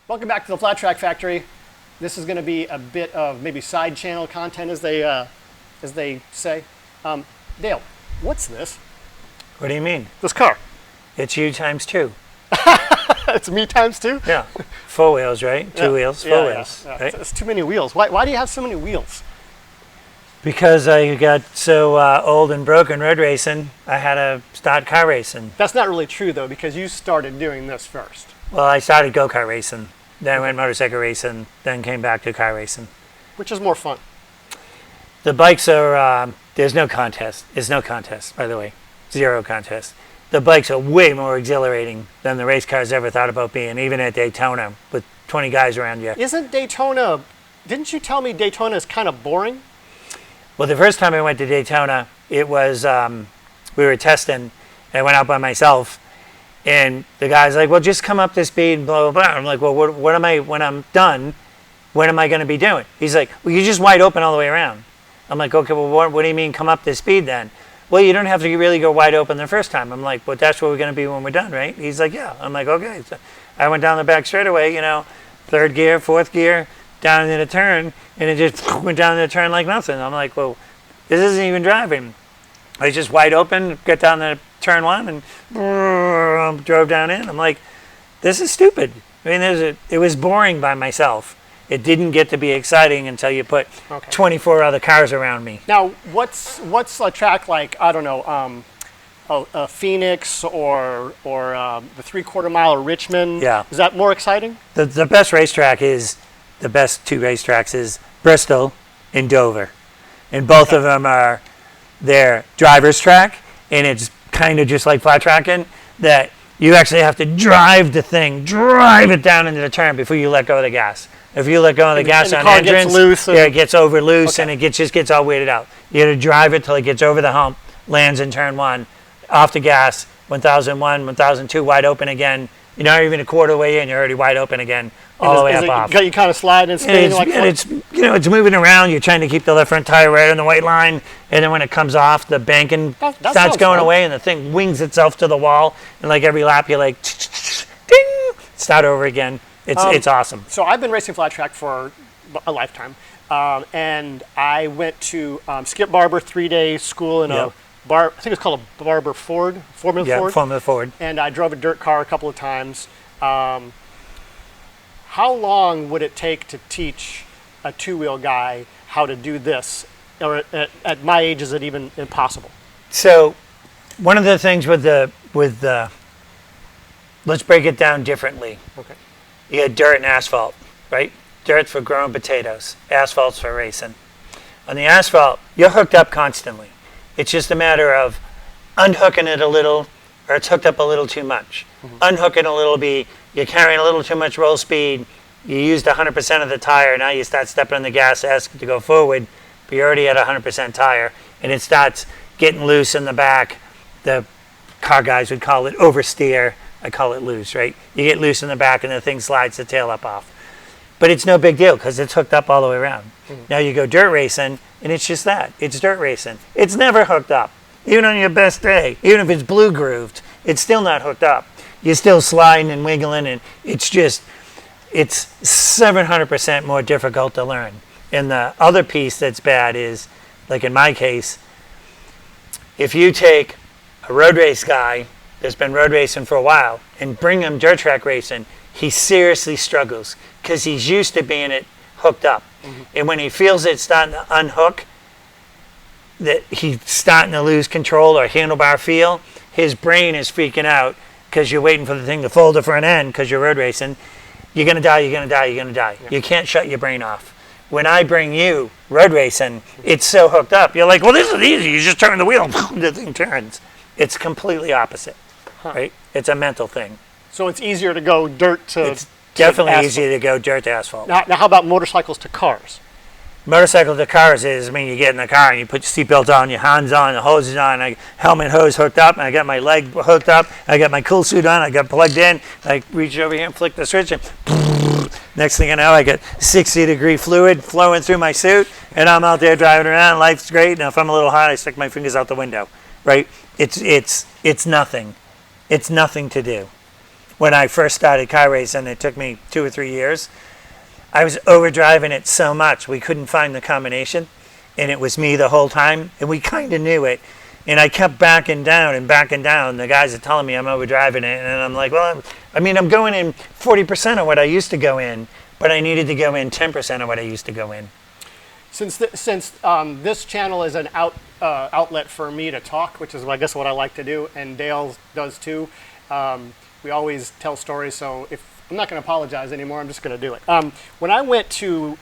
Welcome back to the Flat Track Factory. This is going to be a bit of maybe side channel content, as they say. Dale, what's this? What do you mean? This car. It's you times two. It's me times two? Yeah. 4 wheels, right? Two wheels, four wheels. Yeah. Right? It's too many wheels. Why do you have so many wheels? Because I got so old and broken road racing, I had to start car racing. That's not really true, though, because you started doing this first. Well, I started go-kart racing, then went motorcycle racing, then came back to car racing. Which is more fun? The bikes are, there's no contest. It's no contest, by the way. Zero contest. The bikes are way more exhilarating than the race cars ever thought about being, even at Daytona with 20 guys around you. Isn't Daytona, didn't you tell me Daytona is kind of boring? Well, the first time I went to Daytona, it was, we were testing, and I went out by myself, and the guy's like, well, just come up to speed, blah, blah, blah. I'm like, well, what am I, when I'm done, what am I going to be doing? He's like, well, you're just wide open all the way around. I'm like, okay, well, what do you mean come up to speed then? Well, you don't have to really go wide open the first time. I'm like, well, that's what we're going to be when we're done, right? He's like, yeah. I'm like, okay. So I went down the back straightaway, third gear, fourth gear, down into the turn, and it just went down the turn like nothing. I'm like, well, this isn't even driving. I was just wide open, get down the turn one, and drove down in. I'm like, this is stupid. I mean, it was boring by myself. It didn't get to be exciting until you put 24 other cars around me. Now, what's a track like, I don't know, a Phoenix or the 3/4 mile of Richmond? Yeah. Is that more exciting? The best racetrack is, the best two racetracks is Bristol and Dover. And both of them are their driver's track, and it's kind of just like flat tracking, that you actually have to drive it down into the turn before you let go of the gas. If you let go of the gas on entrance, it gets over loose and it just gets all weighted out. You got to drive it till it gets over the hump, lands in turn one, off the gas, 1001, 1002, wide open again. You're not even a quarter way in, you're already wide open again, all the way up off. You kind of slide and spin like that? It's moving around. You're trying to keep the left front tire right on the white line, and then when it comes off, the banking starts going away, and the thing wings itself to the wall, and like every lap, you're like, ding, start over again. It's awesome. So I've been racing flat track for a lifetime, and I went to Skip Barber 3-day school in I think it's called a Barber Ford, Formula Ford. And I drove a dirt car a couple of times. How long would it take to teach a two-wheel guy how to do this? Or at my age, is it even impossible? So one of the things with let's break it down differently. Okay. You had dirt and asphalt, right? Dirt's for growing potatoes. Asphalt's for racing. On the asphalt, you're hooked up constantly. It's just a matter of unhooking it a little, or it's hooked up a little too much. Mm-hmm. Unhooking a little be you're carrying a little too much roll speed. You used 100% of the tire. Now you start stepping on the gas, asking to go forward, but you're already at 100% tire, and it starts getting loose in the back. The car guys would call it oversteer. I call it loose, right? You get loose in the back and the thing slides the tail up off. But it's no big deal because it's hooked up all the way around. Mm-hmm. Now you go dirt racing and it's just that. It's dirt racing. It's never hooked up. Even on your best day, even if it's blue grooved, it's still not hooked up. You're still sliding and wiggling, and it's 700% more difficult to learn. And the other piece that's bad is, like in my case, if you take a road race guy that's been road racing for a while and bring him dirt track racing, he seriously struggles because he's used to being hooked up. Mm-hmm. And when he feels it starting to unhook, that he's starting to lose control or handlebar feel, his brain is freaking out because you're waiting for the thing to fold it for an end because you're road racing. You're going to die, you're going to die, you're going to die. Yeah. You can't shut your brain off. When I bring you road racing, it's so hooked up. You're like, well, this is easy. You just turn the wheel and the thing turns. It's completely opposite. Right? It's a mental thing. So it's easier to go dirt to It's definitely easier to go dirt to asphalt. Now, how about motorcycles to cars? Motorcycle to cars is, you get in the car and you put your seatbelt on, your hands on, the hose is on, helmet hose hooked up, and I got my leg hooked up, I got my cool suit on, I got plugged in, I reach over here and flick the switch, and next thing I know, I got 60-degree fluid flowing through my suit, and I'm out there driving around, life's great, and if I'm a little hot, I stick my fingers out the window, right? It's nothing. It's nothing to do. when I first started car racing, it took me 2 or 3 years. I was overdriving it so much, we couldn't find the combination, and it was me the whole time, and we kind of knew it. And I kept backing down and backing down. The guys are telling me I'm overdriving it, and I'm like, well, I'm going in 40% of what I used to go in, but I needed to go in 10% of what I used to go in. Since this channel is an outlet for me to talk, which is, I guess, what I like to do, and Dale does too, we always tell stories, so if I'm not going to apologize anymore, I'm just going to do it. When I went to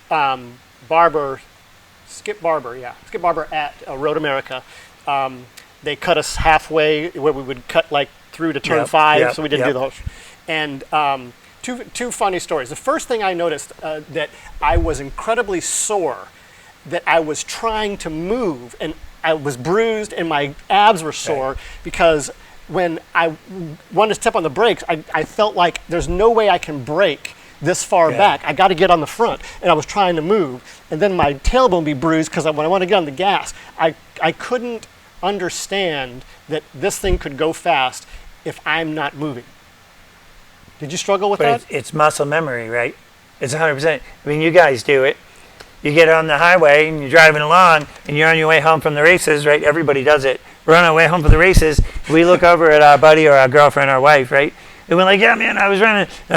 Skip Barber at Road America, they cut us halfway where we would cut like through to turn 5, so we didn't do the whole. And two funny stories. The first thing I noticed that I was incredibly sore, that I was trying to move, and I was bruised, and my abs were sore because when I wanted to step on the brakes, I felt like there's no way I can brake this far back. I got to get on the front, and I was trying to move, and then my tailbone would be bruised because when I want to get on the gas, I couldn't understand that this thing could go fast if I'm not moving. Did you struggle with that? It's muscle memory, right? It's 100%. I mean, you guys do it. You get on the highway and you're driving along and you're on your way home from the races, right? Everybody does it. We're on our way home from the races. We look over at our buddy or our girlfriend or our wife, right? And we're like, yeah, man, I'm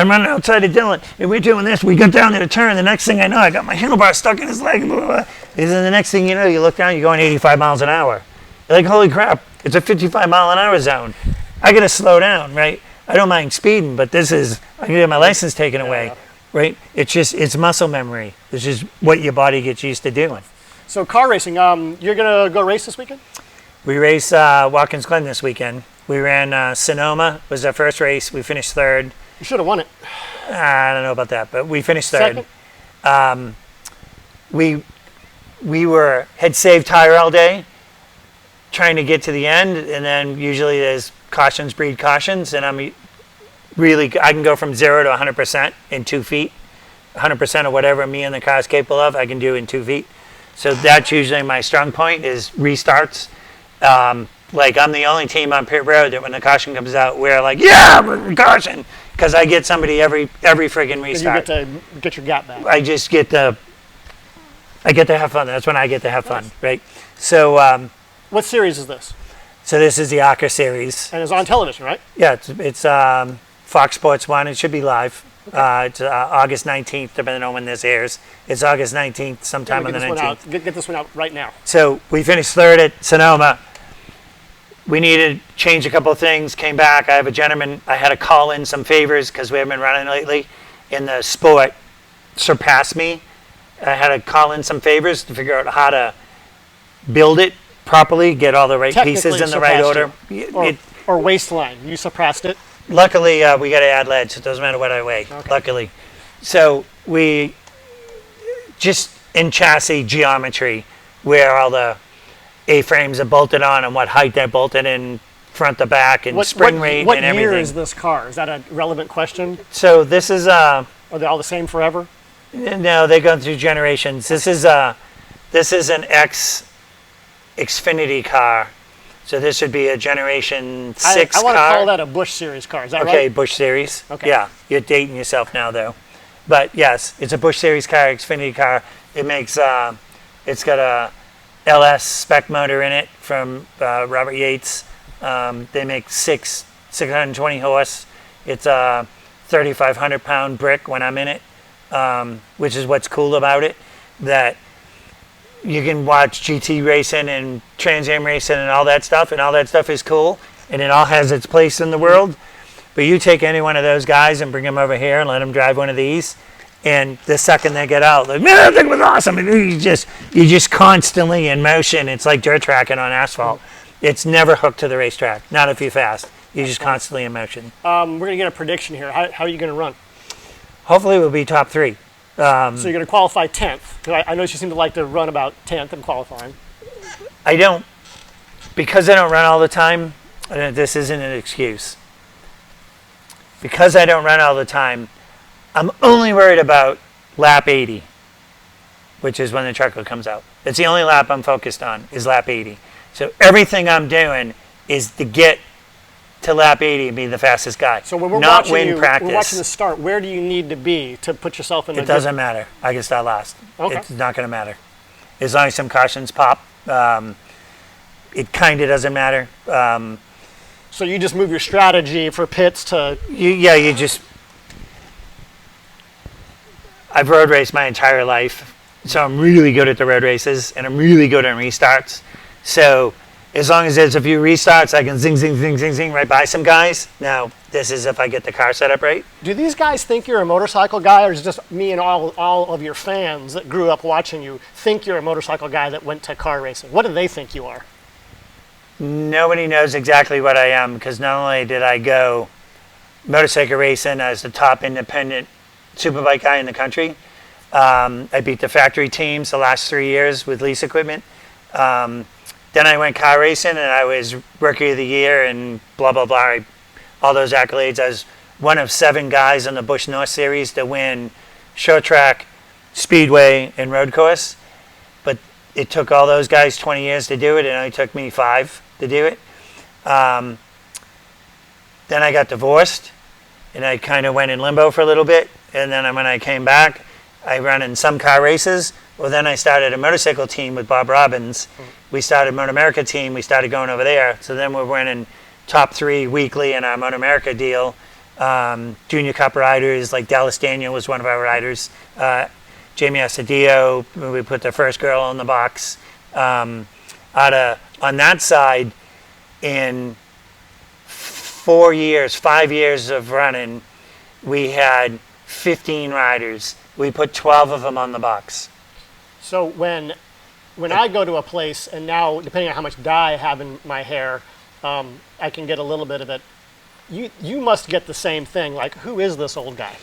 running outside of Dylan, and we're doing this. We got down there to turn. The next thing I know, I got my handlebar stuck in his leg. Blah, blah, blah. And then the next thing you know, you look down, you're going 85 miles an hour. You're like, holy crap, it's a 55 mile an hour zone. I got to slow down, right? I don't mind speeding, but I'm going to get my license taken away, right? It's muscle memory. It's just what your body gets used to doing. So car racing, you're going to go race this weekend? We race Watkins Glen this weekend. We ran Sonoma, was our first race. We finished third. You should have won it. I don't know about that, but we finished third. We had saved tire all day, trying to get to the end, and then usually there's cautions breed cautions, and I can go from 0 to 100% in 2 feet. 100% of whatever me and the car is capable of, I can do in 2 feet. So that's usually my strong point is restarts. Like I'm the only team on pit road that when the caution comes out, we're like, yeah, caution, because I get somebody every friggin' restart. You get to get your gap back. I get to have fun. That's when I get to have fun, right? So. What series is this? So this is the ACRA series. And it's on television, right? Yeah, it's Fox Sports 1. It should be live. Okay. It's August 19th, depending on when this airs. It's August 19th, sometime on the 19th. Get this one out right now. So we finished third at Sonoma. We needed to change a couple of things, came back. I have a gentleman, I had to call in some favors because we haven't been running lately. In the sport, surpassed me. I had to call in some favors to figure out how to build it properly, get all the right pieces in the right order. Or waistline, you suppressed it. Luckily, we got to add lead, so it doesn't matter what I weigh, luckily. So we, just in chassis geometry, where all the A-frames are bolted on and what height they're bolted in, front to back, and spring rate and everything. What year is this car? Is that a relevant question? So this is... Are they all the same forever? No, they go through generations. This is an Xfinity car. So this would be a Generation 6 car. I want to call that a Busch Series car. Is that right? Okay, Busch Series. Okay. Yeah, you're dating yourself now, though. But yes, it's a Busch Series car, Xfinity car. It makes, it's got a LS spec motor in it from Robert Yates. They make 620 horse. It's a 3,500 pound brick when I'm in it, which is what's cool about it. That you can watch GT racing and Trans Am racing and all that stuff is cool, and it all has its place in the world. But you take any one of those guys and bring them over here and let them drive one of these, and the second they get out, like, man, that thing was awesome. And you're just constantly in motion. It's like dirt tracking on asphalt. It's never hooked to the racetrack, not if you're fast. You're just constantly in motion. We're going to get a prediction here. How are you going to run? Hopefully we'll be top 3. So you're going to qualify 10th. Because I know you seem to like to run about 10th in qualifying. Because I don't run all the time, this isn't an excuse. Because I don't run all the time, I'm only worried about lap 80, which is when the truckload comes out. It's the only lap I'm focused on, is lap 80. So everything I'm doing is to get to lap 80 and be the fastest guy. So when we're not watching win you, practice. we're watching the start, where do you need to be to put yourself in It doesn't matter. I can start last. Okay. It's not going to matter. As long as some cautions pop, it kind of doesn't matter. So you just move your strategy for pits to... You just... I've road raced my entire life, so I'm really good at the road races, and I'm really good at restarts. So as long as there's a few restarts, I can zing, zing, zing, zing, zing right by some guys. Now, this is if I get the car set up right. Do these guys think you're a motorcycle guy, or is it just me and all of your fans that grew up watching you think you're a motorcycle guy that went to car racing? What do they think you are? Nobody knows exactly what I am, because not only did I go motorcycle racing as the top independent superbike guy in the country, I beat the factory teams the last 3 years with lease equipment. Then I went car racing, and I was Rookie of the Year and blah, blah, blah. All those accolades. I was one of 7 guys in the Busch North Series to win short track, speedway, and road course. But it took all those guys 20 years to do it. It only took me 5 to do it. Then I got divorced, and I kind of went in limbo for a little bit. And then when I came back, I ran in some car races. Well, then I started a motorcycle team with Bob Robbins. We started Motor America team. We started going over there. So then we're winning top 3 weekly in our Motor America deal. Junior Cup riders, like Dallas Daniel was one of our riders. Jamie Asadio, we put the first girl on the box. On that side, in 5 years of running, we had 15 riders. We put 12 of them on the box. So when I go to a place, and now depending on how much dye I have in my hair, I can get a little bit of it. You must get the same thing. Like, who is this old guy?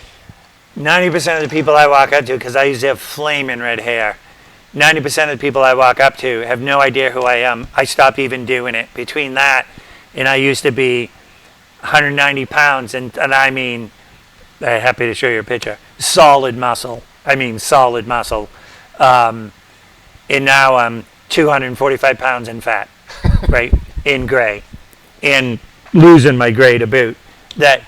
90% of the people I walk up to, because I used to have flaming red hair, 90% of the people I walk up to have no idea who I am. I stopped even doing it. Between that, and I used to be 190 pounds, and I mean, I'm happy to show you a picture, solid muscle. I mean, solid muscle. And now I'm 245 pounds in fat, right, in gray, and losing my gray to boot. That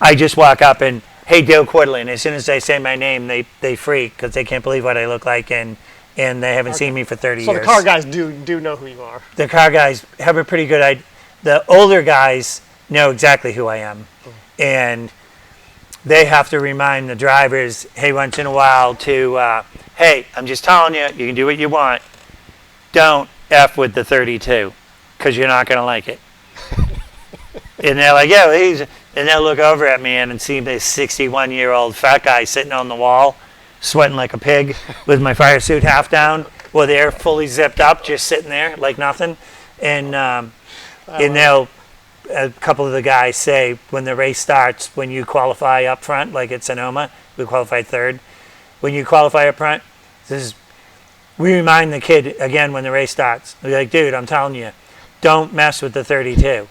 I just walk up and, hey, Dale Quarterley, and as soon as they say my name, they freak because they can't believe what I look like, and they haven't seen me for 30 years. So the car guys do know who you are. The car guys have a pretty good idea. The older guys know exactly who I am, and they have to remind the drivers, hey, once in a while to, hey, I'm just telling you, you can do what you want. Don't F with the 32, because you're not going to like it. And they're like, yeah, and they'll look over at me and see this 61-year-old fat guy sitting on the wall, sweating like a pig, with my fire suit half down, with the air fully zipped up, just sitting there like nothing. And they'll, a couple of the guys say, when the race starts, when you qualify up front, like at Sonoma, we qualified 3rd. When you qualify up front, we remind the kid again when the race starts. We're like, dude, I'm telling you, don't mess with the 32.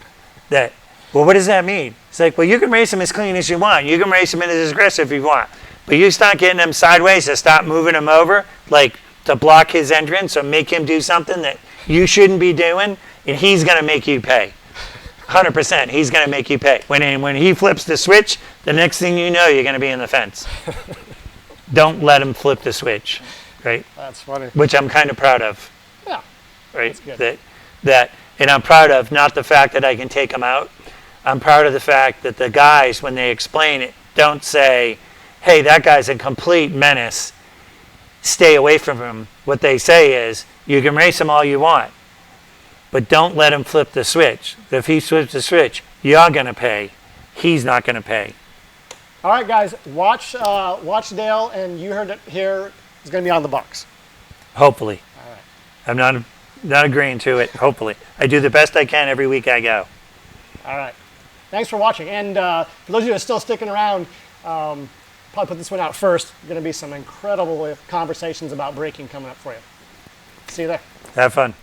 Well, what does that mean? It's like, well, you can race them as clean as you want. You can race them as aggressive if you want. But you start getting them sideways to stop moving them over, like to block his entrance or make him do something that you shouldn't be doing, and he's going to make you pay. 100%, he's going to make you pay. When he flips the switch, the next thing you know, you're going to be in the fence. Don't let him flip the switch, right? That's funny. Which I'm kind of proud of. Yeah. Right? That's good. And I'm proud of not the fact that I can take them out. I'm proud of the fact that the guys, when they explain it, don't say, hey, that guy's a complete menace. Stay away from him. What they say is, you can race him all you want, but don't let him flip the switch. If he flips the switch, you're going to pay. He's not going to pay. All right, guys, watch Dale, and you heard it here. It's going to be on the box. Hopefully. All right. I'm not agreeing to it, hopefully. I do the best I can every week I go. All right. Thanks for watching. And for those of you that are still sticking around, probably put this one out first. Going to be some incredible conversations about braking coming up for you. See you there. Have fun.